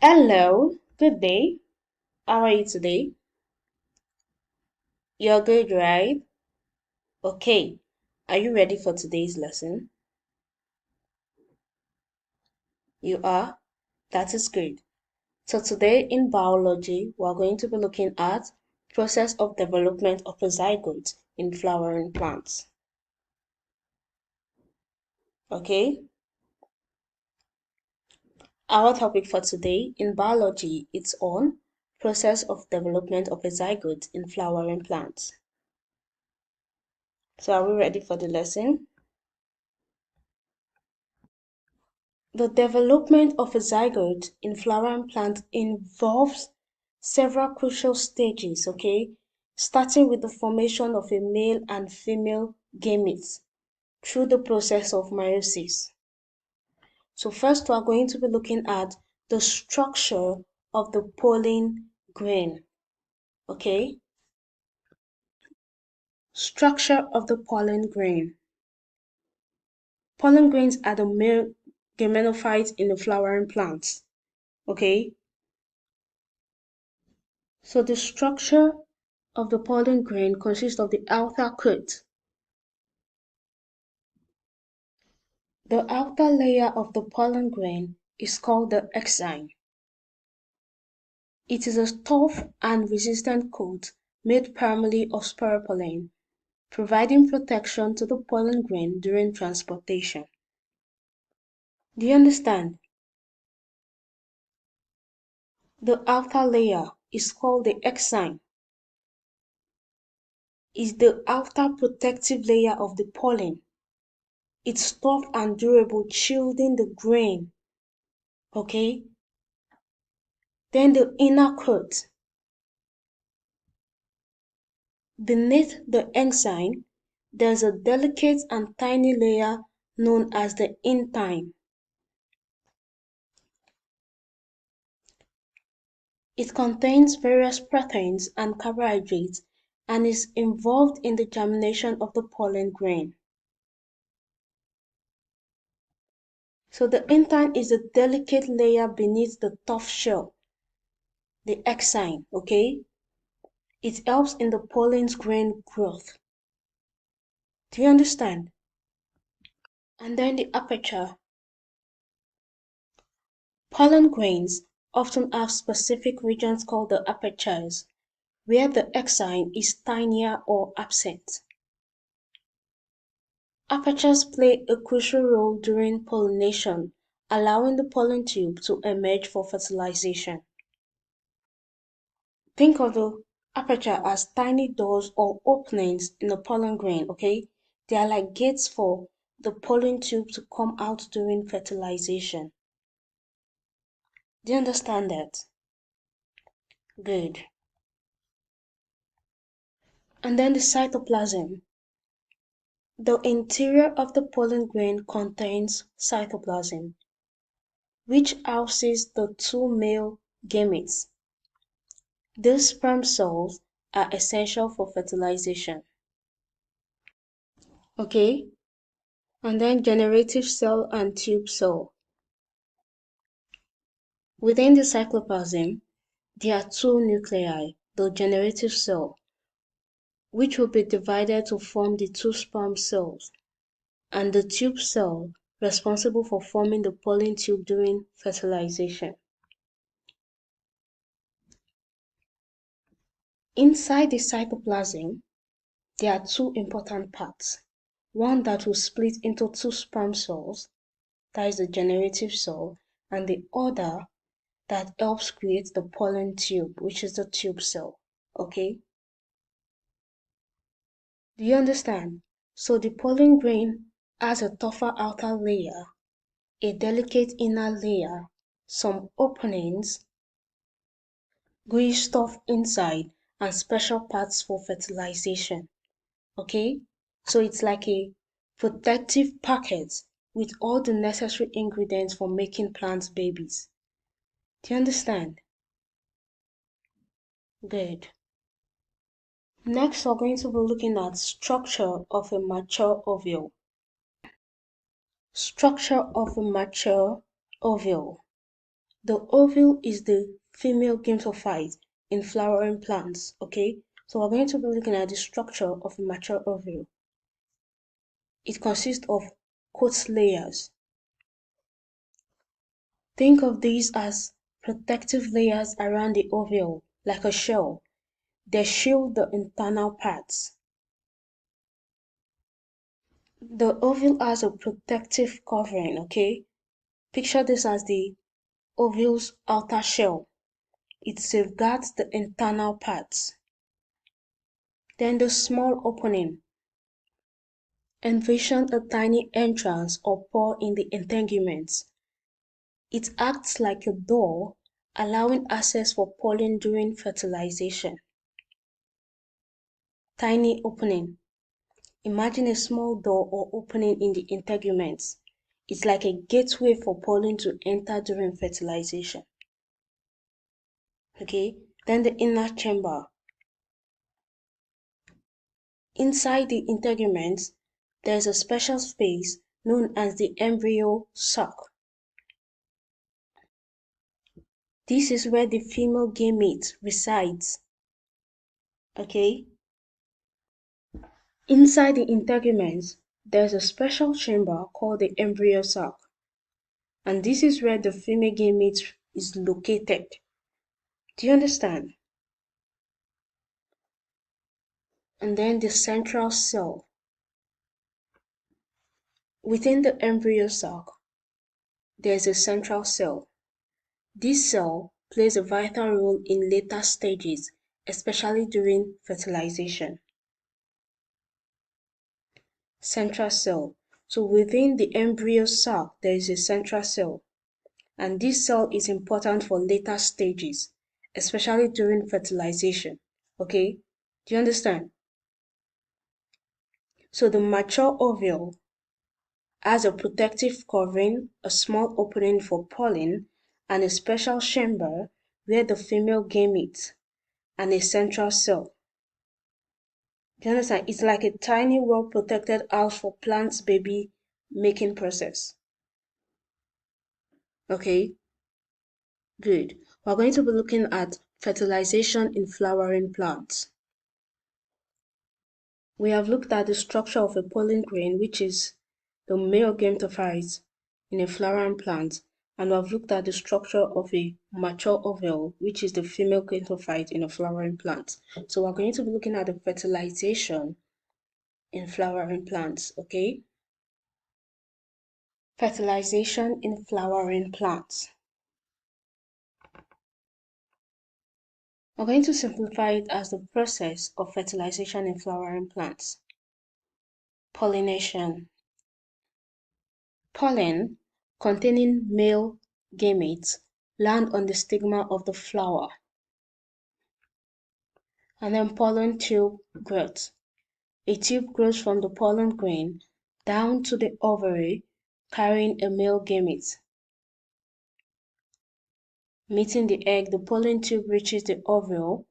Hello, good day. How are you today? You're good, right? Okay. Are you ready for today's lesson? You are? That is good. So today in biology, we're going to be looking at process of development of a zygote in flowering plants. Okay? Our topic for today in biology it's on process of development of a zygote in flowering plants. So are we ready for the lesson? The development of a zygote in flowering plant involves several crucial stages, okay? Starting with the formation of a male and female gametes through the process of meiosis. So first we are going to be looking at the structure of the pollen grain, okay? Structure of the pollen grain. Pollen grains are the male gametophytes in the flowering plants, okay? So the structure of the pollen grain consists of the outer coat. The outer layer of the pollen grain is called the exine. It is a tough and resistant coat made primarily of sporopollen, providing protection to the pollen grain during transportation. Do you understand? The outer layer is called the exine. It's the outer protective layer of the pollen. It's tough and durable, shielding the grain. Okay? Then the inner coat. Beneath the enzyme, there's a delicate and tiny layer known as the intine. It contains various proteins and carbohydrates and is involved in the germination of the pollen grain. So the intine is a delicate layer beneath the tough shell, the exine, okay? It helps in the pollen grain growth. Do you understand? And then the aperture. Pollen grains often have specific regions called the apertures, where the exine is tinier or absent. Apertures play a crucial role during pollination, allowing the pollen tube to emerge for fertilization. Think of the aperture as tiny doors or openings in the pollen grain, okay? They are like gates for the pollen tube to come out during fertilization. Do you understand that? Good. And then the cytoplasm. The interior of the pollen grain contains cytoplasm, which houses the two male gametes. These sperm cells are essential for fertilization. Okay? And then generative cell and tube cell. Within the cytoplasm, there are two nuclei, the generative cell, which will be divided to form the two sperm cells, and the tube cell, responsible for forming the pollen tube during fertilization. Inside the cytoplasm, there are two important parts. One that will split into two sperm cells, that is the generative cell, and the other that helps create the pollen tube, which is the tube cell. Okay? Do you understand? So the pollen grain has a tougher outer layer, a delicate inner layer, some openings, gooey stuff inside, and special parts for fertilization. Okay? So it's like a protective packet with all the necessary ingredients for making plant babies. Do you understand? Good. Next, we're going to be looking at structure of a mature ovule. Structure of a mature ovule. The ovule is the female gametophyte in flowering plants, okay? So we're going to be looking at the structure of a mature ovule. It consists of coat layers. Think of these as protective layers around the ovule, like a shell. They shield the internal parts. The ovule has a protective covering, okay? Picture this as the ovule's outer shell. It safeguards the internal parts. Then the small opening. Envision a tiny entrance or pore in the integuments. It acts like a door, allowing access for pollen during fertilization. Tiny opening. Imagine a small door or opening in the integuments. It's like a gateway for pollen to enter during fertilization. Okay, then the inner chamber. Inside the integuments, there's a special space known as the embryo sac. This is where the female gamete resides. Okay? Inside the integuments, there's a special chamber called the embryo sac. And this is where the female gamete is located. Do you understand? And then the central cell. Within the embryo sac, there's a central cell. This cell plays a vital role in later stages, especially during fertilization. Central cell. So within the embryo sac, there is a central cell. And this cell is important for later stages, especially during fertilization. Okay? Do you understand? So the mature ovule has a protective covering, a small opening for pollen, and a special chamber where the female gamete and a central cell. Do you understand? It's like a tiny, well-protected house for plants' baby making process. Okay, good. We're going to be looking at fertilization in flowering plants. We have looked at the structure of a pollen grain, which is the male gametophyte in a flowering plant, and we have looked at the structure of a mature ovule, which is the female gametophyte in a flowering plant. So we're going to be looking at the fertilization in flowering plants, okay? Fertilization in flowering plants. We're going to simplify it as the process of fertilization in flowering plants. Pollination. Pollen, containing male gametes, land on the stigma of the flower. And then pollen tube growth. A tube grows from the pollen grain down to the ovary, carrying a male gamete. Meeting the egg, the pollen tube reaches the ovule,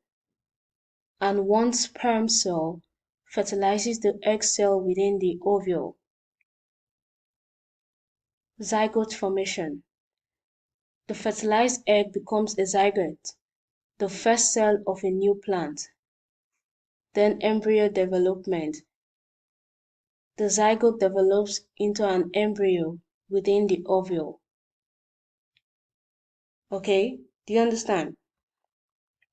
and one sperm cell fertilizes the egg cell within the ovule. Zygote formation. The fertilized egg becomes a zygote, the first cell of a new plant. Then embryo development. The zygote develops into an embryo within the ovule. Okay, do you understand?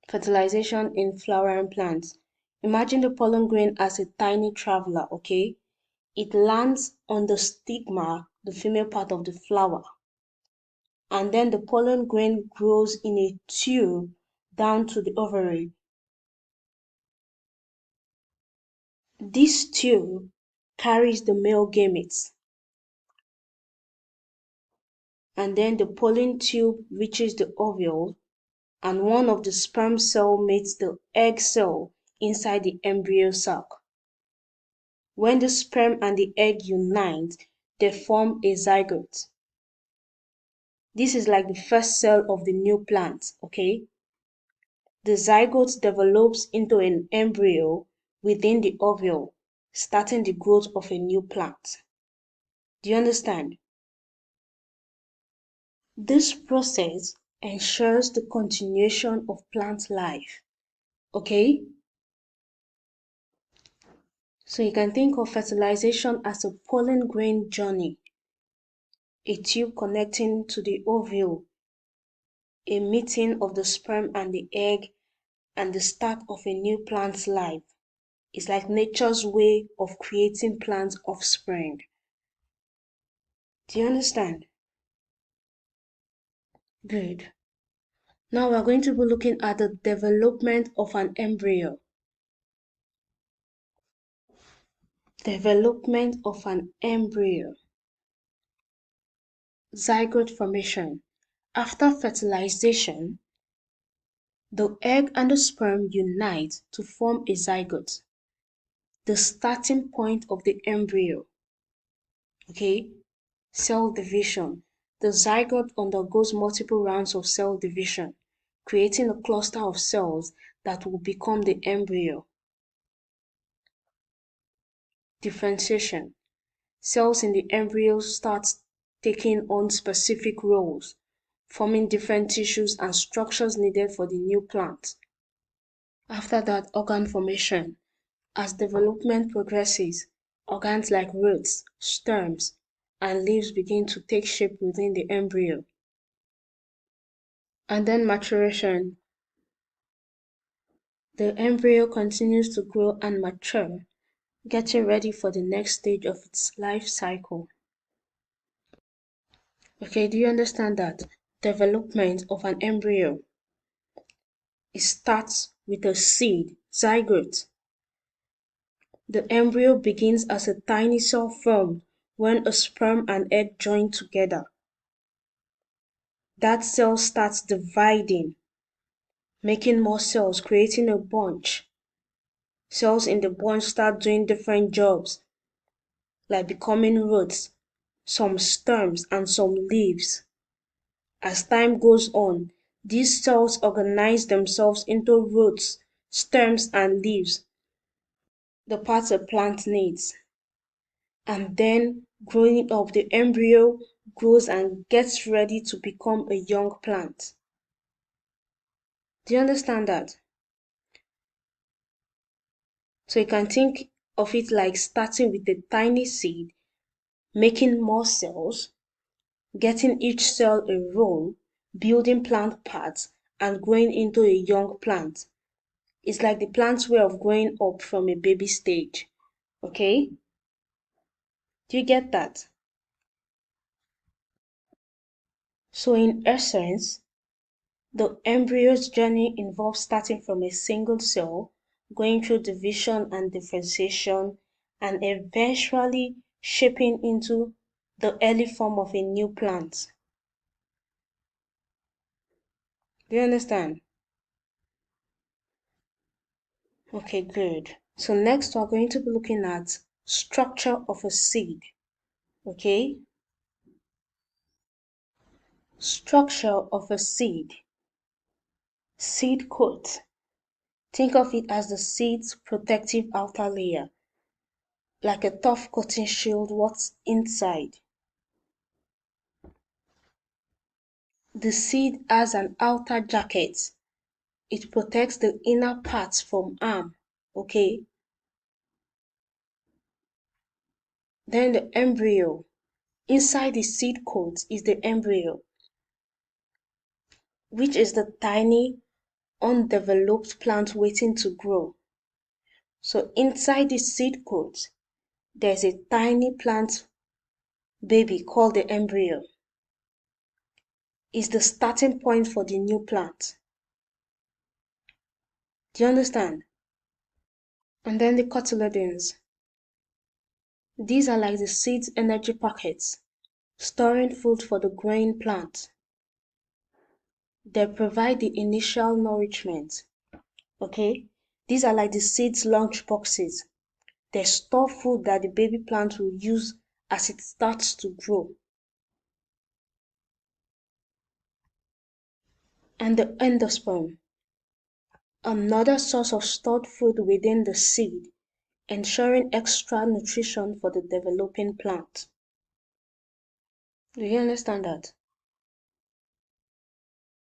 Fertilization in flowering plants. Imagine the pollen grain as a tiny traveler, okay? It lands on the stigma, the female part of the flower. And then the pollen grain grows in a tube down to the ovary. This tube carries the male gametes. And then the pollen tube reaches the ovule, and one of the sperm cell meets the egg cell inside the embryo sac. When the sperm and the egg unite, they form a zygote. This is like the first cell of the new plant, okay? The zygote develops into an embryo within the ovule, starting the growth of a new plant. Do you understand? This process ensures the continuation of plant life. Okay? So you can think of fertilization as a pollen grain journey, a tube connecting to the ovule, a meeting of the sperm and the egg, and the start of a new plant's life. It's like nature's way of creating plant offspring. Do you understand? Good. Now we're going to be looking at the development of an embryo. Development of an embryo. Zygote formation. After fertilization, the egg and the sperm unite to form a zygote, the starting point of the embryo. Okay? Cell division. The zygote undergoes multiple rounds of cell division, creating a cluster of cells that will become the embryo. Differentiation. Cells in the embryo start taking on specific roles, forming different tissues and structures needed for the new plant. After that, organ formation. As development progresses, organs like roots, stems, and leaves begin to take shape within the embryo. And then maturation. The embryo continues to grow and mature, getting ready for the next stage of its life cycle. Okay, do you understand that? Development of an embryo. It starts with a seed, zygote. The embryo begins as a tiny cell formed when a sperm and egg join together. That cell starts dividing, making more cells, creating a bunch. Cells in the bunch start doing different jobs, like becoming roots, some stems, and some leaves. As time goes on, these cells organize themselves into roots, stems, and leaves, the parts a plant needs. And then, growing up, the embryo grows and gets ready to become a young plant. Do you understand that? So you can think of it like starting with a tiny seed, making more cells, getting each cell a role, building plant parts, and growing into a young plant. It's like the plant's way of growing up from a baby stage. Okay? Do you get that? So, in essence, the embryo's journey involves starting from a single cell, going through division and differentiation, and eventually shaping into the early form of a new plant. Do you understand? Okay, good. So next we're going to be looking at structure of a seed. Okay? Structure of a seed. Seed coat. Think of it as the seed's protective outer layer, like a tough cotton shield what's inside. The seed has an outer jacket. It protects the inner parts from harm. Okay? Then the embryo. Inside the seed coat is the embryo, which is the tiny, undeveloped plant waiting to grow. So inside the seed coat, there's a tiny plant baby called the embryo. It's the starting point for the new plant. Do you understand? And then the cotyledons. These are like the seed's energy packets, storing food for the growing plant. They provide the initial nourishment. Okay? These are like the seed's lunch boxes. They store food that the baby plant will use as it starts to grow. And the endosperm, another source of stored food within the seed, ensuring extra nutrition for the developing plant. Do you understand that?